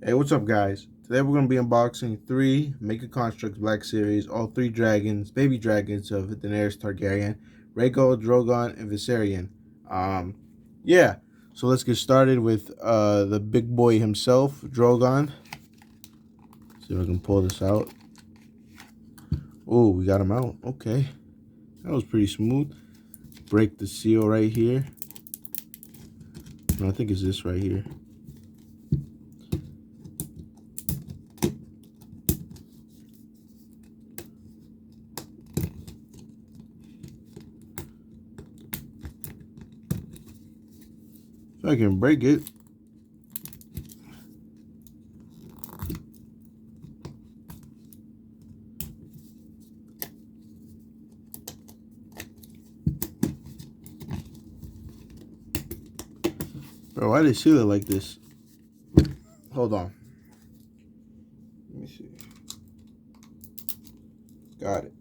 Hey, what's up, guys? Today we're going to be unboxing 3 Mega Construx Black Series, all 3 dragons, baby dragons of Daenerys Targaryen, Rhaegal, Drogon, and Viserion. Um, yeah, so let's get started with the big boy himself, Drogon. See if I can pull this out. Oh, we got him out. Okay, that was pretty smooth. Break the seal right here. No, I think it's this right here. If I can break it. Bro, why did they seal it like this? Hold on. Let me see. Got it.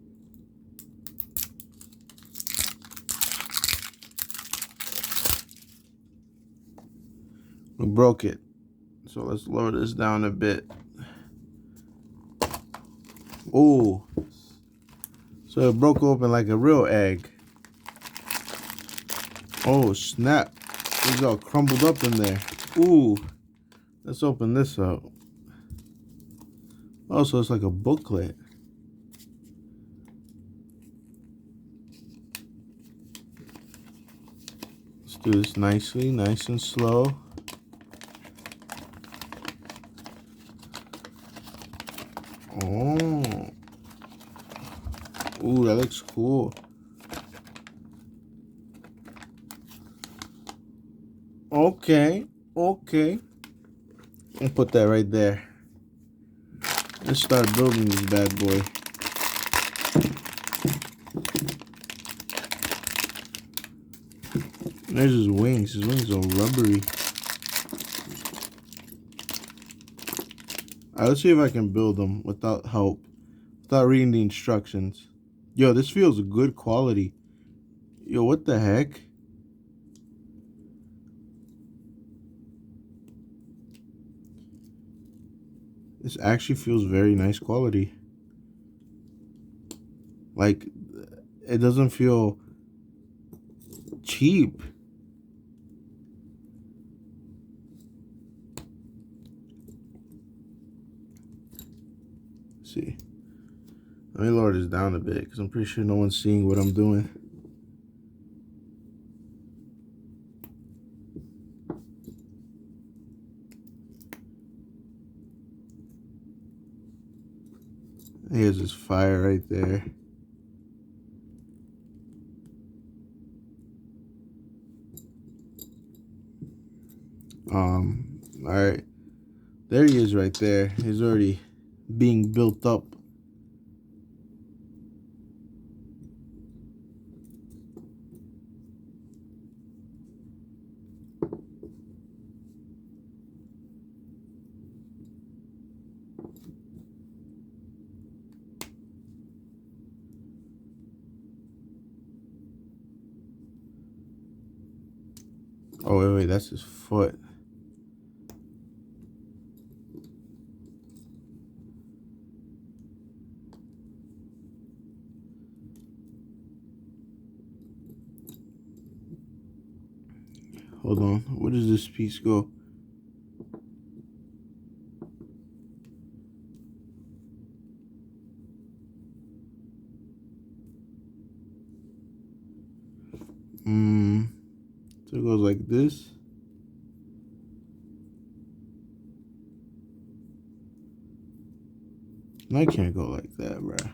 We broke it. So let's lower this down a bit. Ooh. So it broke open like a real egg. Oh, snap. It's all crumbled up in there. Ooh. Let's open this up. Oh, so it's like a booklet. Let's do this nicely, nice and slow. Oh. Ooh, that looks cool. Okay. I'll put that right there. Let's start building this bad boy. There's his wings. His wings are rubbery. Alright, let's see if I can build them without help. Without reading the instructions. Yo, this feels good quality. Yo, what the heck? This actually feels very nice quality. Like, it doesn't feel cheap. Let's see. Let me lower this down a bit because I'm pretty sure no one's seeing what I'm doing. Here's this fire right there. Alright. There he is right there. He's already being built up. Oh, wait, that's his foot. Hold on. Where does this piece go? So it goes like this. And I can't go like that, bruh.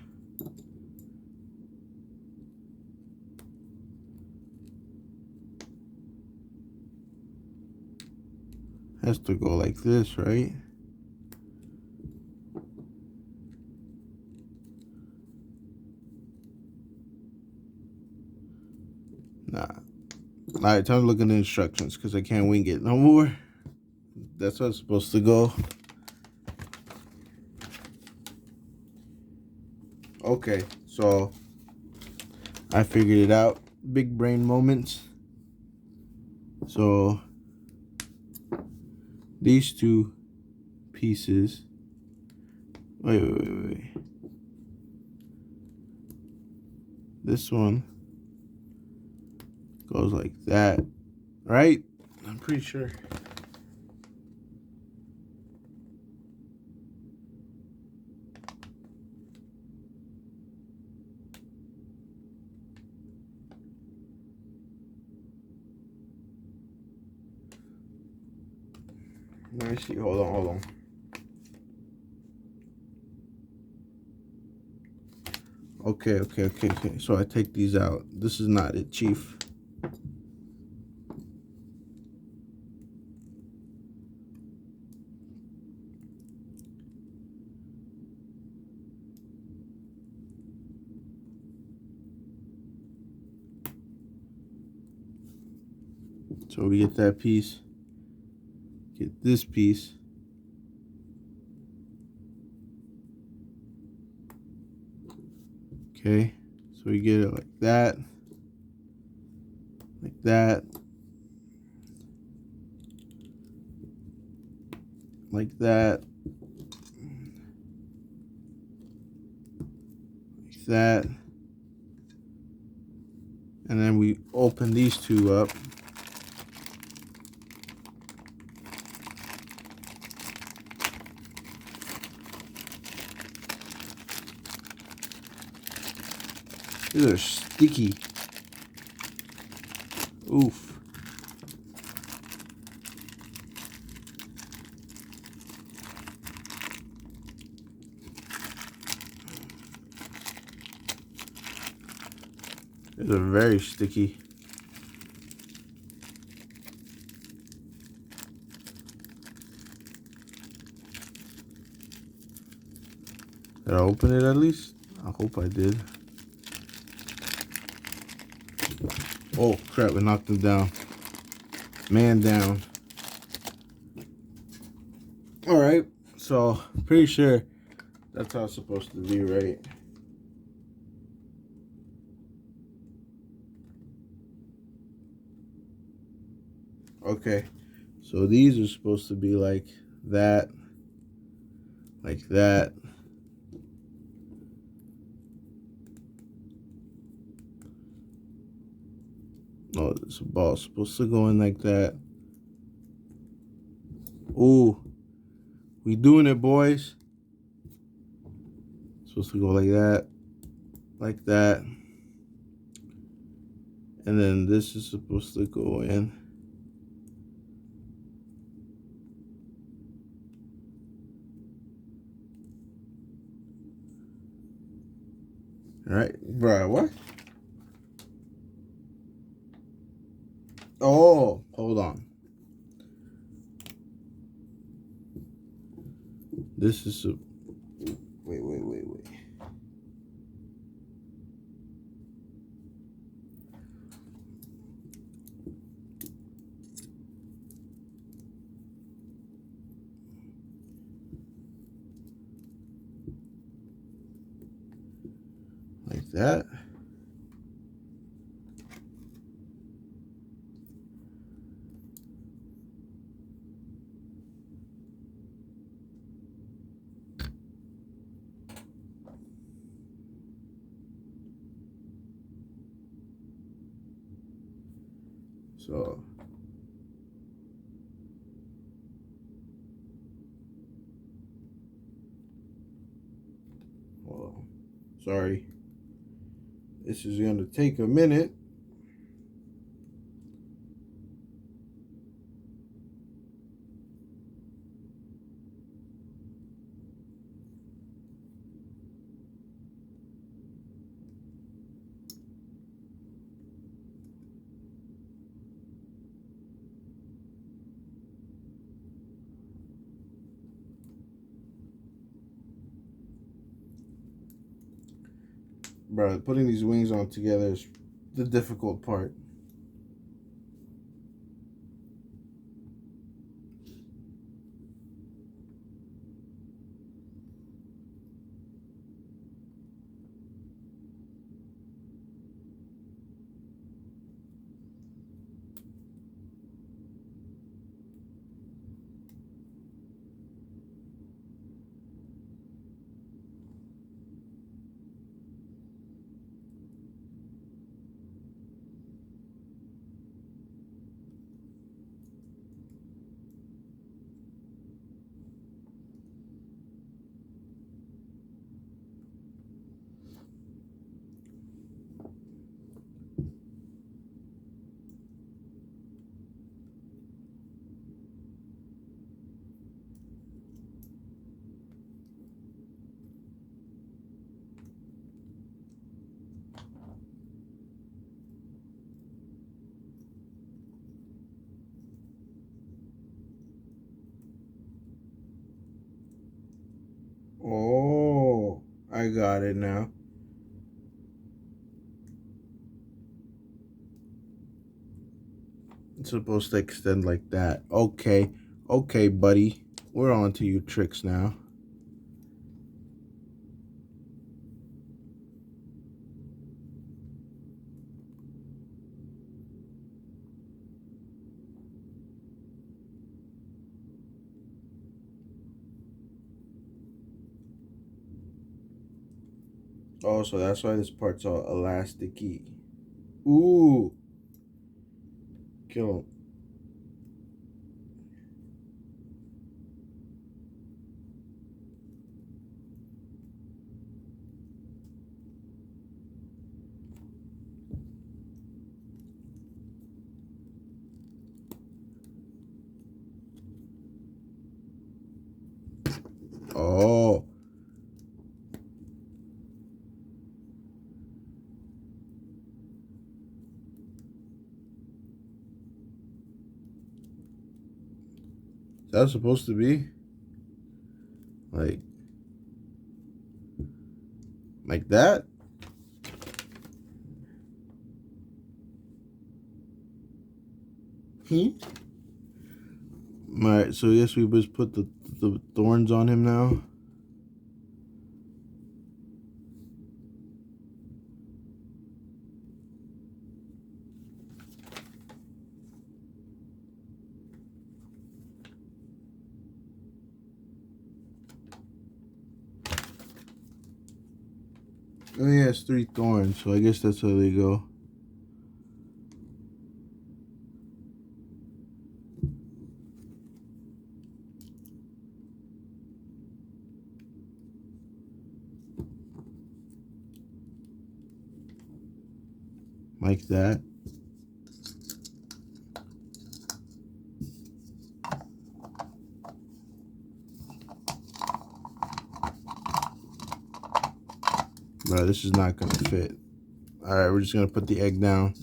Has to go like this, right? Nah. Alright, time to look at the instructions because I can't wing it no more. That's how it's supposed to go. Okay, so I figured it out. Big brain moments. So these two pieces. Wait. This one goes like that, right? I'm pretty sure. Let me see. Hold on. Okay. So I take these out. This is not it, Chief. So we get that piece. Get this piece. Okay. So we get it like that. Like that. Like that. Like that. And then we open these two up. These are sticky. Oof. These are very sticky. Did I open it at least? I hope I did. Oh crap, we knocked him down. Man down. Alright, so pretty sure that's how it's supposed to be, right? Okay, so these are supposed to be like that. Like that. Oh, this ball is supposed to go in like that. Ooh, we doing it, boys. Supposed to go like that, like that. And then this is supposed to go in. All right, bro, what? Oh, hold on. This is a... Wait. Like that. So hold on. Sorry. This is gonna take a minute. Bro, putting these wings on together is the difficult part. Oh, I got it now. It's supposed to extend like that. Okay. Okay, buddy. We're on to your tricks now. Oh, so that's why this part's all elasticy. Ooh. Kill him. Oh. That's supposed to be like that. Alright, so yes, we just put the thorns on him now. Oh, he has 3 thorns, so I guess that's how they go. Like that. Bro, this is not gonna fit. Alright, we're just gonna put the egg down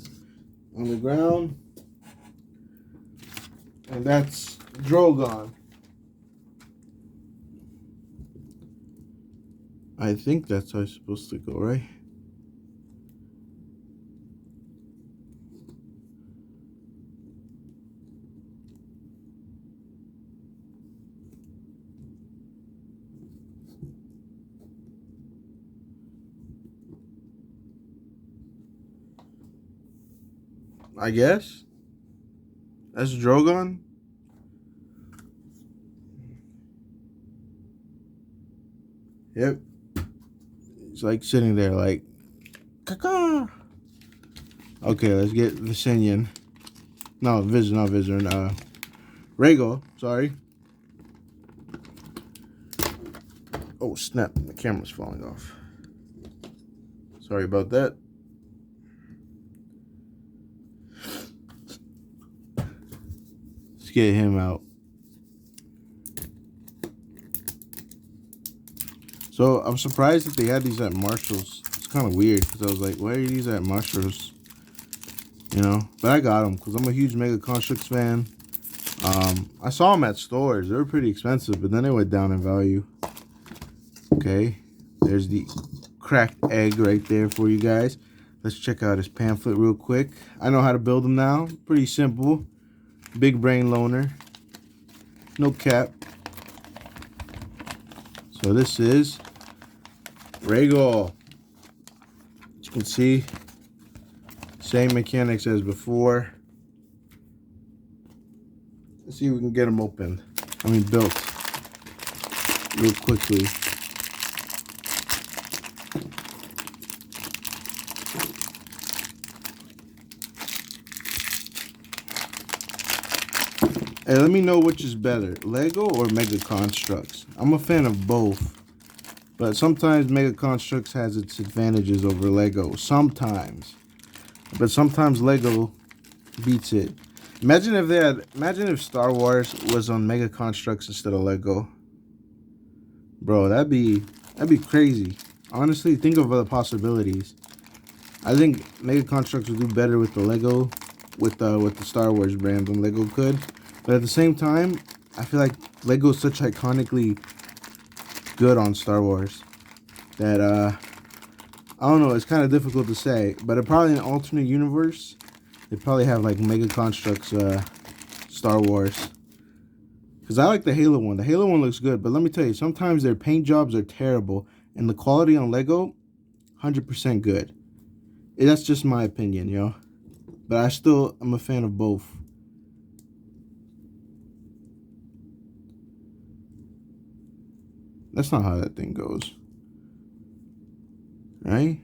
on the ground. And that's Drogon. I think that's how it's supposed to go, right? I guess. That's Drogon. Yep. It's like sitting there like, caca. Okay, let's get Viserion. No, not Viserion. Rhaegal, sorry. Oh, snap. The camera's falling off. Sorry about that. Let's get him out. So, I'm surprised that they had these at Marshall's. It's kind of weird, because I was like, why are these at Marshall's? You know? But I got them, because I'm a huge Mega Construx fan. I saw them at stores. They were pretty expensive, but then they went down in value. Okay. There's the cracked egg right there for you guys. Let's check out his pamphlet real quick. I know how to build them now. Pretty simple. Big brain loner. No cap. So this is Rhaegal. As you can see, same mechanics as before. Let's see if we can get them open. Built real quickly. Hey, let me know which is better, Lego or Mega Construx. I'm a fan of both, but sometimes Mega Construx has its advantages over Lego. Sometimes, but sometimes Lego beats it. Imagine if Star Wars was on Mega Construx instead of Lego. Bro, that'd be crazy. Honestly, think of the possibilities. I think Mega Construx would do better with the Lego, with the Star Wars brand than Lego could. But at the same time, I feel like Lego is such iconically good on Star Wars that I don't know, it's kind of difficult to say, but it probably in an alternate universe, they probably have like Mega Construx Star Wars. Because I like the Halo one. The Halo one looks good, but let me tell you, sometimes their paint jobs are terrible, and the quality on Lego, 100% good. That's just my opinion, yo. But I still am a fan of both. That's not how that thing goes. Right?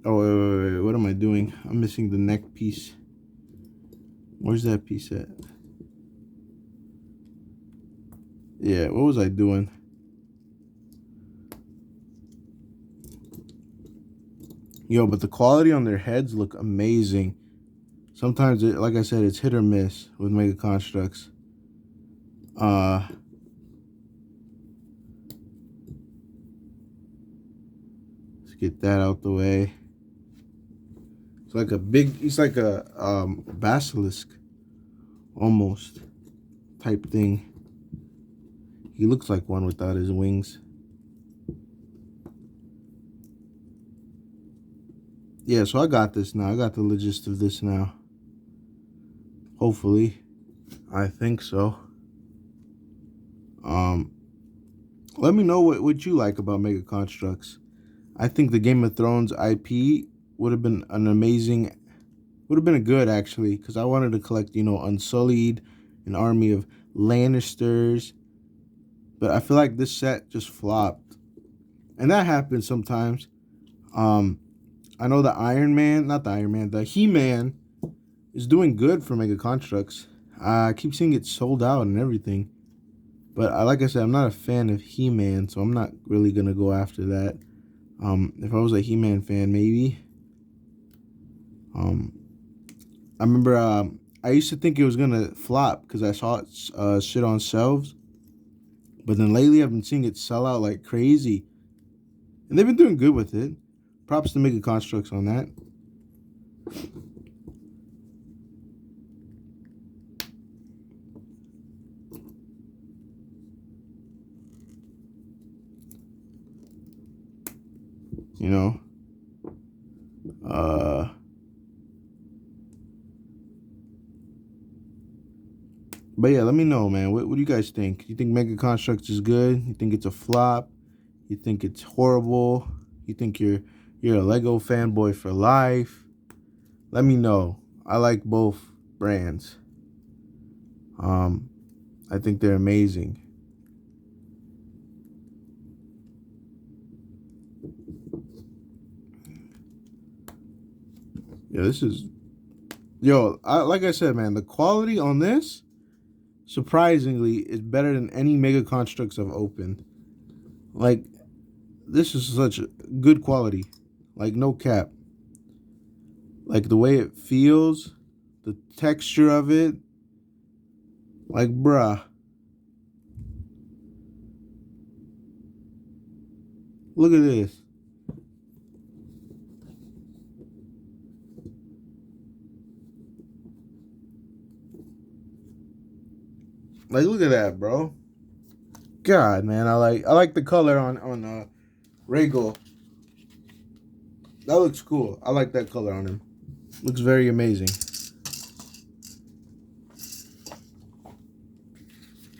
Oh, wait. What am I doing? I'm missing the neck piece. Where's that piece at? Yeah, what was I doing? Yo, but the quality on their heads look amazing. Sometimes, like I said, it's hit or miss with Mega Construx. Let's get that out the way. It's like a big, it's like a basilisk, almost, type thing. He looks like one without his wings. Yeah, so I got this now. I got the gist of this now. Hopefully. I think so. Let me know what you like about Mega Construx. I think the Game of Thrones IP would have been an amazing, would have been a good actually, because I wanted to collect, you know, Unsullied, an army of Lannisters. But I feel like this set just flopped. And that happens sometimes. I know the the He-Man is doing good for Mega Construx. I keep seeing it sold out and everything. But like I said, I'm not a fan of He-Man, so I'm not really going to go after that. If I was a He-Man fan, maybe. I remember I used to think it was going to flop because I saw it shit on shelves. But then lately I've been seeing it sell out like crazy. And they've been doing good with it. Props to Mega Construx on that. You know. But yeah, let me know, man. What do you guys think? You think Mega Construx is good? You think it's a flop? You think it's horrible? You think you're a Lego fanboy for life? Let me know. I like both brands. I think they're amazing. Yeah, this is... Yo, like I said, man, the quality on this, surprisingly, is better than any Mega Construx I've opened. Like, this is such good quality. Like, no cap. Like, the way it feels, the texture of it. Like, bruh. Look at this. Like, look at that, bro. God, man, I like the color on Rhaegal. That looks cool. I like that color on him. Looks very amazing.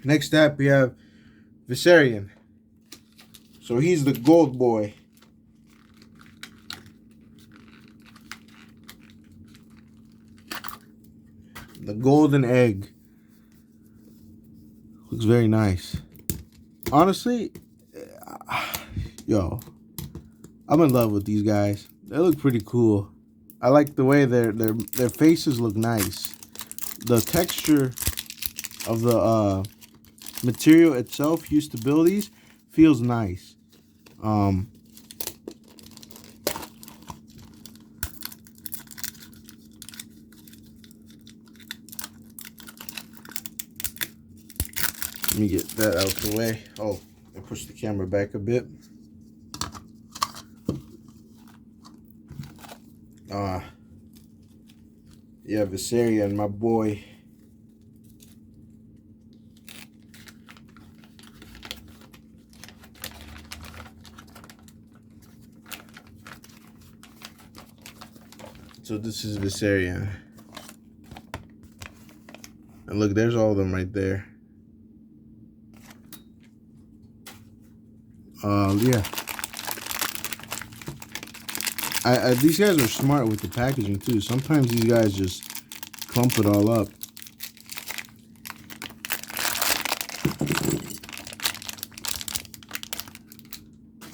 Next up, we have Viserion. So he's the gold boy. The golden egg. Looks very nice. Honestly, yo, I'm in love with these guys. They look pretty cool. I like the way their faces look nice. The texture of the material itself used to build these feels nice. Let me get that out the way. Oh, I pushed the camera back a bit. Yeah, Viserion, my boy. So this is Viserion. And look, there's all of them right there. Yeah. These guys are smart with the packaging too. Sometimes these guys just clump it all up.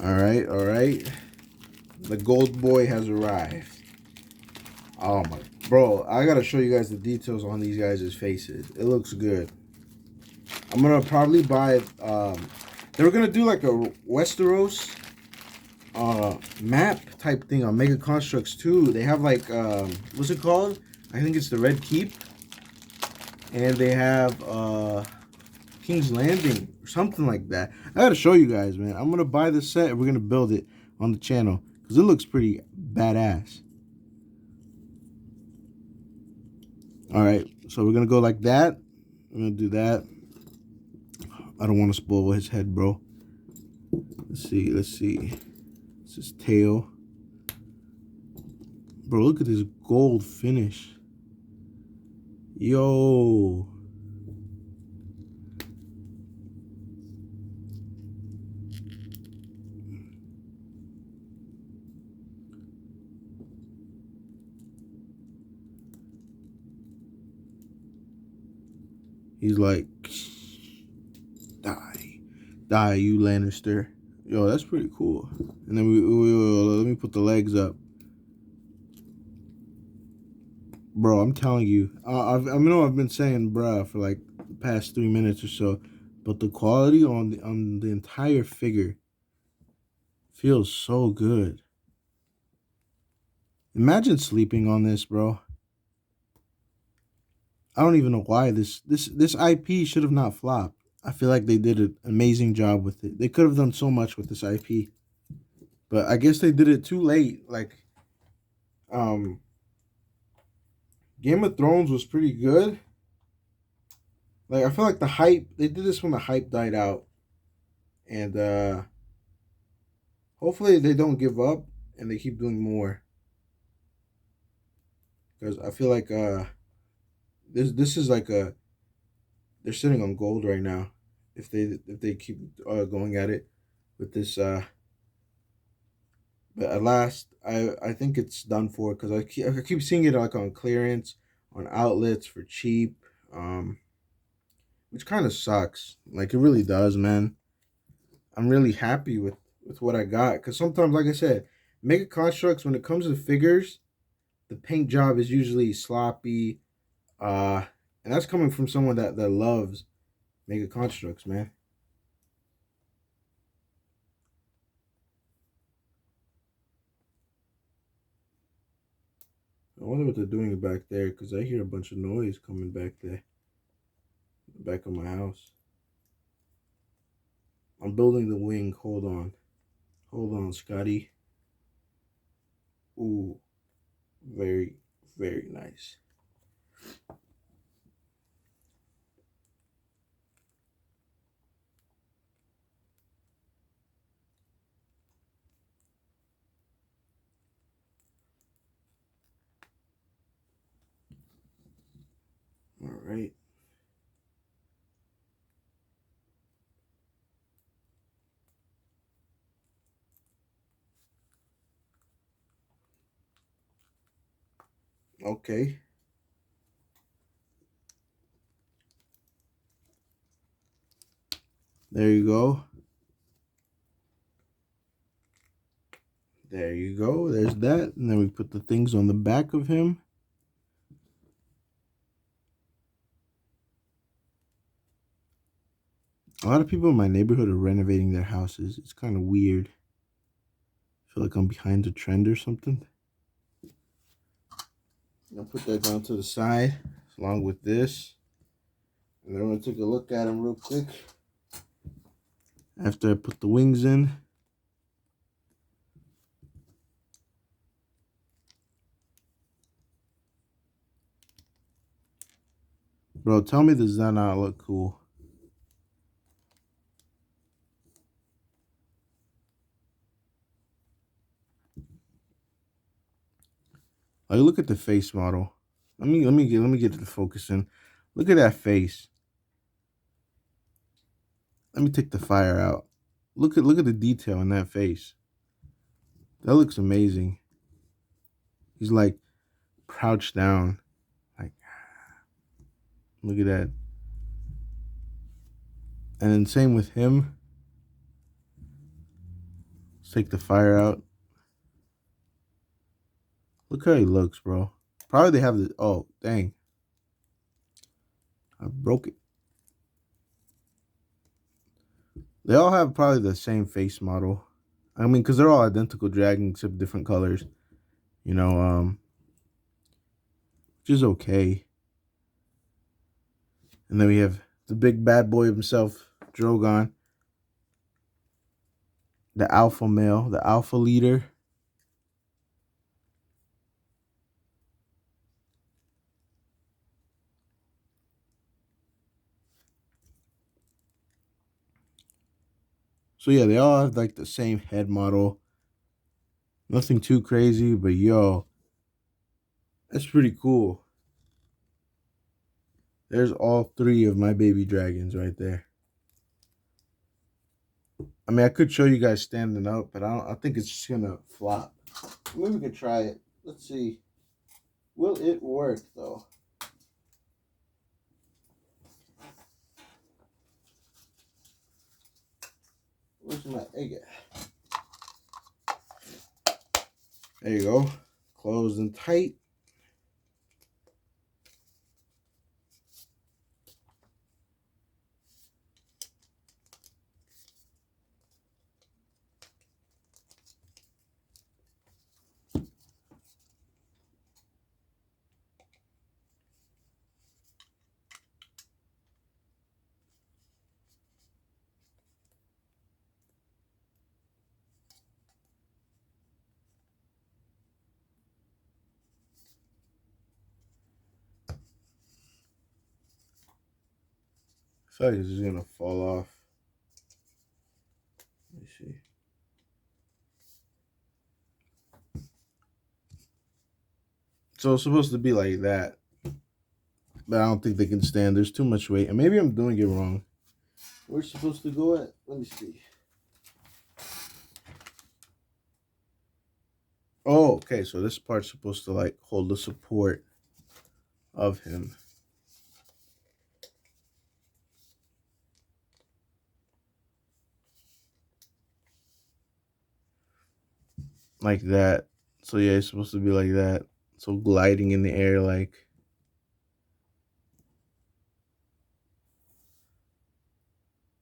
All right. The gold boy has arrived. Oh my, bro! I gotta show you guys the details on these guys' faces. It looks good. I'm gonna probably buy. They were gonna do like a Westeros map type thing on Mega Construx too. They have like what's it called? I think it's the Red Keep, and they have King's Landing or something like that. I gotta show you guys, man. I'm gonna buy this set and we're gonna build it on the channel because it looks pretty badass. All right, so we're gonna go like that. I'm gonna do that. I don't want to spoil his head, bro. Let's see. This is tail. Bro, look at this gold finish. Yo. He's like, die, you Lannister. Yo, that's pretty cool. And then let me put the legs up. Bro, I'm telling you, I know I've been saying bruh for like the past 3 minutes or so, but the quality on the entire figure feels so good. Imagine sleeping on this, bro. I don't even know why this IP should have not flopped. I feel like they did an amazing job with it. They could have done so much with this IP, but I guess they did it too late. Like, Game of Thrones was pretty good. Like, I feel like the hype, they did this when the hype died out. And hopefully they don't give up and they keep doing more. Because I feel like this is like they're sitting on gold right now. If they keep going at it with this but at last I think it's done for because I keep seeing it like on clearance on outlets for cheap. Which kind of sucks. Like, it really does, man. I'm really happy with what I got because sometimes, like I said, Mega Constructs, when it comes to figures, the paint job is usually sloppy, and that's coming from someone that loves Mega Constructs, man. I wonder what they're doing back there because I hear a bunch of noise coming back there, back of my house. I'm building the wing. Hold on, Scotty. Ooh, very, very nice. All right. Okay. There you go. There you go. There's that. And then we put the things on the back of him. A lot of people in my neighborhood are renovating their houses. It's kind of weird. I feel like I'm behind the trend or something. I'll put that down to the side along with this. And then I'm going to take a look at them real quick. After I put the wings in. Bro, tell me does that not look cool? Like, look at the face model. Let me get the focusing. Look at that face. Let me take the fire out. Look at the detail in that face. That looks amazing. He's like crouched down. Like, look at that. And then same with him. Let's take the fire out. Look how he looks, bro. Probably they have the, oh, dang. I broke it. They all have probably the same face model. I mean, because they're all identical dragon except different colors. You know, which is okay. And then we have the big bad boy himself, Drogon. The alpha male, the alpha leader. So yeah, they all have like the same head model. Nothing too crazy, but yo, that's pretty cool. There's all three of my baby dragons right there. I mean, I could show you guys standing up, but I think it's just gonna flop. Maybe we could try it. Let's see. Will it work though? Where's my egg at? There you go. Closed and tight. I feel like it's just gonna fall off. Let me see. So it's supposed to be like that, but I don't think they can stand. There's too much weight, and maybe I'm doing it wrong. Where's it supposed to go at? Let me see. Oh, okay. So this part's supposed to like hold the support of him. Like that. So yeah, it's supposed to be like that. So gliding in the air like.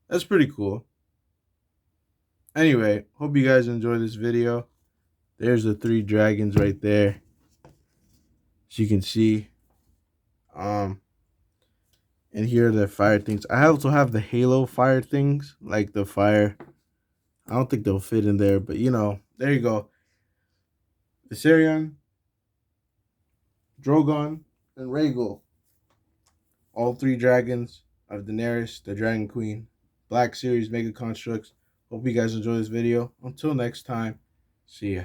That's pretty cool. Anyway, hope you guys enjoyed this video. There's the three dragons right there. As you can see. And here are the fire things. I also have the halo fire things. Like the fire. I don't think they'll fit in there. But you know, there you go. Viserion, Drogon, and Rhaegal. All three dragons of Daenerys, the Dragon Queen. Black Series Mega Construx. Hope you guys enjoy this video. Until next time, see ya.